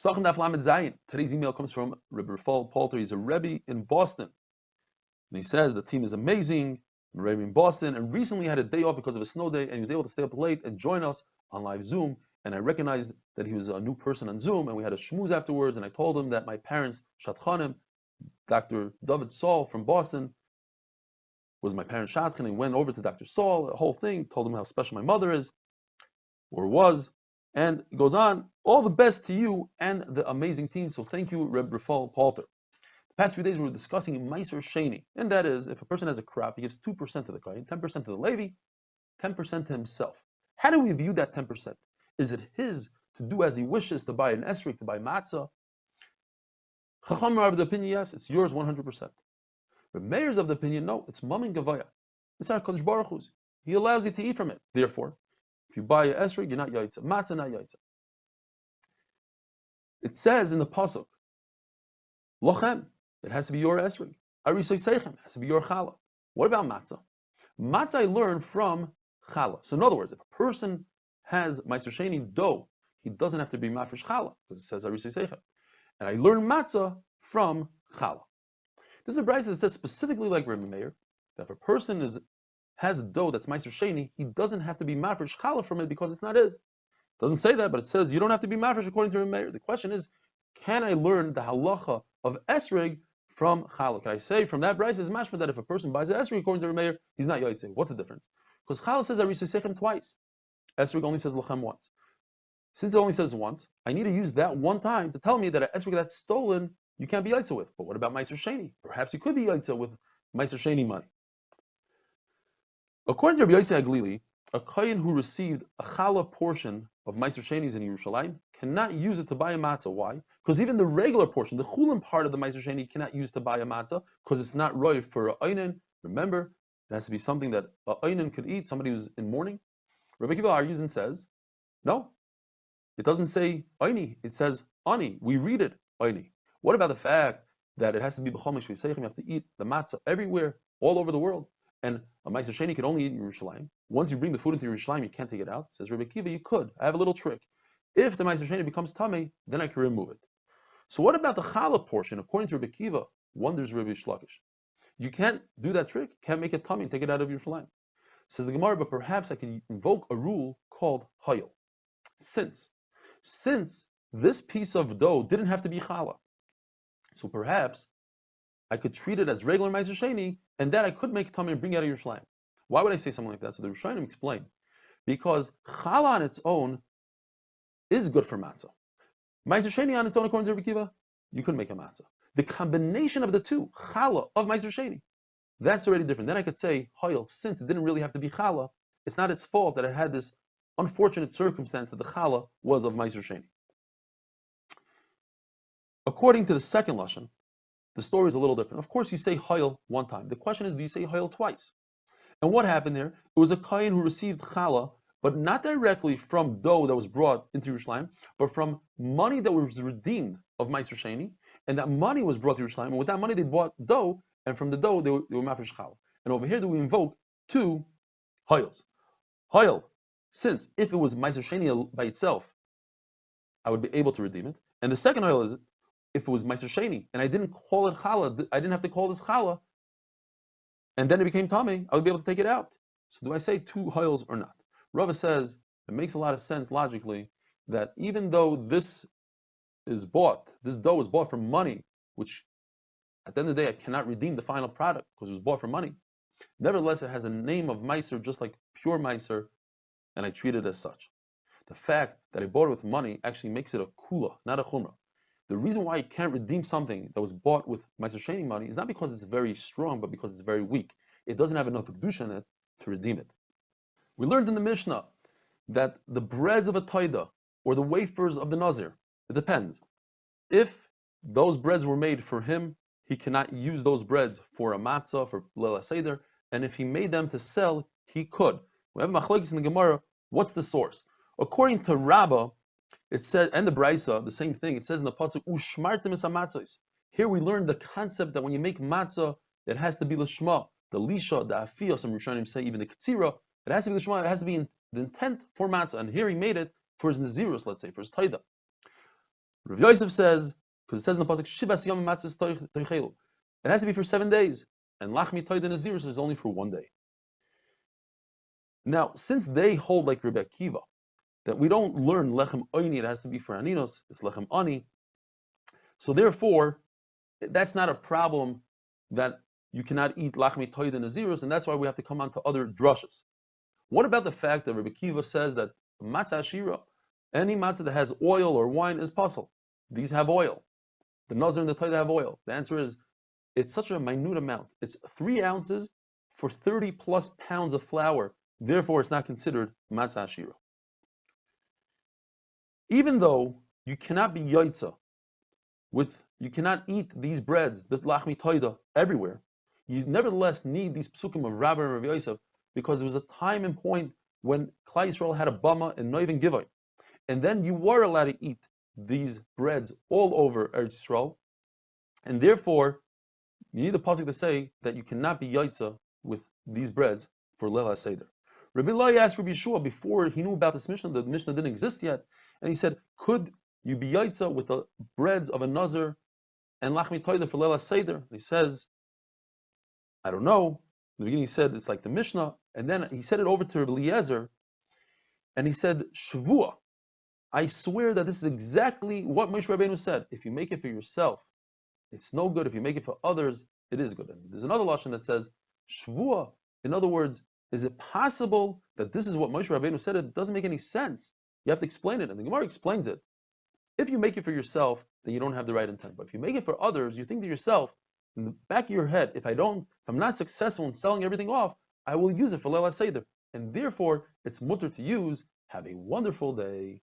Pesachim Daf Lamed Zayin. Today's email comes from Rebbe Rafal Palter. He's a Rebbe in Boston. And he says the team is amazing, I'm a Rebbe in Boston, and recently had a day off because of a snow day, and he was able to stay up late and join us on live Zoom. And I recognized that he was a new person on Zoom, and we had a schmooze afterwards, and I told him that my parents, Shatchanim, Dr. David Saul from Boston, was my parents' Shatchan. He went over to Dr. Saul, the whole thing, told him how special my mother is, or was, and it goes on, all the best to you and the amazing team. So thank you, Reb Rafal Palter. The past few days we were discussing Meiser Sheni, and that is, if a person has a crop, he gives 2% to the Kohen, 10% to the Levi, 10% to himself. How do we view that 10%? Is it his to do as he wishes, to buy an esrog, to buy matzah? Chacham are of the opinion, yes, it's yours 100%. But Meir's of the opinion, no, it's Mamin Gavaya. It's our Kodesh Baruch Hu's. He allows you to eat from it. Therefore, if you buy an esrog, you're not yaitza. Matzah, not yaitza. It says in the pasuk, Lochem, it has to be your esrog. Arisay seichem, it has to be your challah. What about matzah? Matzah I learn from challah. So in other words, if a person has Meiser Sheni dough, he doesn't have to be mafresh challah, because it says Arisay seichem. And I learn matzah from challah. There's a brayso that says specifically like Rebbe Meir, that if a person has a dough that's Meiser Sheni, he doesn't have to be mafresh challah from it because it's not his. It doesn't say that, but it says you don't have to be mafresh according to Rebbe Meir. The question is, can I learn the halacha of esrog from challah? Can I say from that brayso is mashma that if a person buys an esrog according to Rebbe Meir, he's not yaitze? What's the difference? Because challah says Arisay seichem twice. Esrog only says lachem once. Since it only says once, I need to use that one time to tell me that an esrog that's stolen, you can't be yaitza with. But what about Meiser Sheni? Perhaps you could be yaitza with Meiser Sheni money. According to Rabbi Yossi Aglili, a kohen who received a challah portion of Meiser Sheni's in Yerushalayim cannot use it to buy a matzah. Why? Because even the regular portion, the chulin part of the Meiser Sheni, cannot use to buy a matzah because it's not roy for a einin. Remember, it has to be something that a einin could eat, somebody who's in mourning. Rabbi Kiva argues and says, no, it doesn't say eini, it says ani. We read it eini. What about the fact that it has to be b'chol mishvei seichem? You have to eat the matzah everywhere, all over the world, and a Meiser Sheni can only eat in Yerushalayim. Once you bring the food into Yerushalayim, you can't take it out. Says Rebbe Kiva, you could. I have a little trick. If the Meiser Sheni becomes tamei, then I can remove it. So what about the challah portion? According to Rebbe Kiva, wonders Rebbe Shlakish, you can't do that trick. Can't make it tamei and take it out of Yerushalayim. Says the Gemara, but perhaps I can invoke a rule called hayil. Since this piece of dough didn't have to be challah, so perhaps I could treat it as regular Meiser Sheni, and that I could make tamei and bring it out of Yerushalayim. Why would I say something like that? So the Rishonim explain, because challah on its own is good for matzah. Meiser Sheni on its own, according to Rebbe Kiva, you could make a matzah. The combination of the two, challah of Meiser Sheni, that's already different. Then I could say, hayil, since it didn't really have to be challah, it's not its fault that it had this unfortunate circumstance that the challah was of Meiser Sheni. According to the second lashon, the story is a little different. Of course, you say hayil one time. The question is, do you say hayil twice? And what happened there? It was a kohen who received challah, but not directly from dough that was brought into Yerushalayim, but from money that was redeemed of Meiser Sheni, and that money was brought to Yerushalayim, and with that money they bought dough, and from the dough they were mafresh challah. And over here, do we invoke two hayils? Hayil, since if it was Meiser Sheni by itself, I would be able to redeem it. And the second hayil is, if it was Meiser Sheni, and I didn't call it challah, I didn't have to call this challah, and then it became tamei, I would be able to take it out. So do I say two hayils or not? Rava says, it makes a lot of sense logically, that even though this dough is bought for money, which at the end of the day I cannot redeem the final product because it was bought for money, nevertheless it has a name of Meiser just like pure Meiser, and I treat it as such. The fact that I bought it with money actually makes it a kula, not a chumrah. The reason why you can't redeem something that was bought with Meiser Sheni money is not because it's very strong, but because it's very weak. It doesn't have enough kedusha in it to redeem it. We learned in the Mishnah that the breads of a toida, or the wafers of the Nazir, it depends. If those breads were made for him, he cannot use those breads for a matzah, for Leil HaSeder, and if he made them to sell, he could. We have machlokes in the Gemara. What's the source? According to Rabbah, it says, and the Braisa, the same thing. It says in the pasuk, "Ushmartem es hamatzos." Here we learn the concept that when you make matzah, it has to be lishma, the lisha, the afiyah. Some Rishonim say even the ketzira. It has to be lishma. It has to be in the intent for matzah. And here he made it for his nazirus, let's say, for his taida. Rav Yosef says, because it says in the pasuk, Shivas Yom Matzis Toichelu, it has to be for 7 days, and Lachmi Toida Nazirus is only for 1 day. Now, since they hold like Rebbe Akiva, that we don't learn Lechem Oini, it has to be for Aninos, it's Lechem Ani, so therefore, that's not a problem that you cannot eat Lachmi Toida Nazirus, and that's why we have to come on to other drushes. What about the fact that Rebbe Akiva says that Matzah Ashira, any matzah that has oil or wine is puzzle? These have oil. The Nazir and the Toida have oil. The answer is, it's such a minute amount. It's 3 ounces for 30 plus pounds of flour. Therefore, it's not considered matzah ashira. Even though you cannot be yaitza you cannot eat these breads, the lachmi toida, everywhere, you nevertheless need these psukim of Rabbi and Rav Yosef, because there was a time and point when Klal Yisrael had a bama and Noiv and Givai, and then you were allowed to eat these breads all over Eretz Yisrael, and therefore you need the pasuk to say that you cannot be yaitza with these breads for Leil HaSeder. Rabbi Eli asked Rabbi Yeshua before he knew about this Mishnah, the Mishnah didn't exist yet, and he said, could you be yaitza with the breads of a Nazir and Lachmi Toida for Leil HaSeder? He says, I don't know. In the beginning he said it's like the Mishnah, and then he said it over to Rabbi Eliezer, and he said, Shavua, I swear that this is exactly what Moshe Rabbeinu said. If you make it for yourself, it's no good. If you make it for others, it is good. And there's another lashon that says, Shavua, in other words, is it possible that this is what Moshe Rabbeinu said? It doesn't make any sense. You have to explain it, and the Gemara explains it. If you make it for yourself, then you don't have the right intent. But if you make it for others, you think to yourself, in the back of your head, if I'm not successful in selling everything off, I will use it for Leil HaSeder. And therefore, it's mutter to use. Have a wonderful day.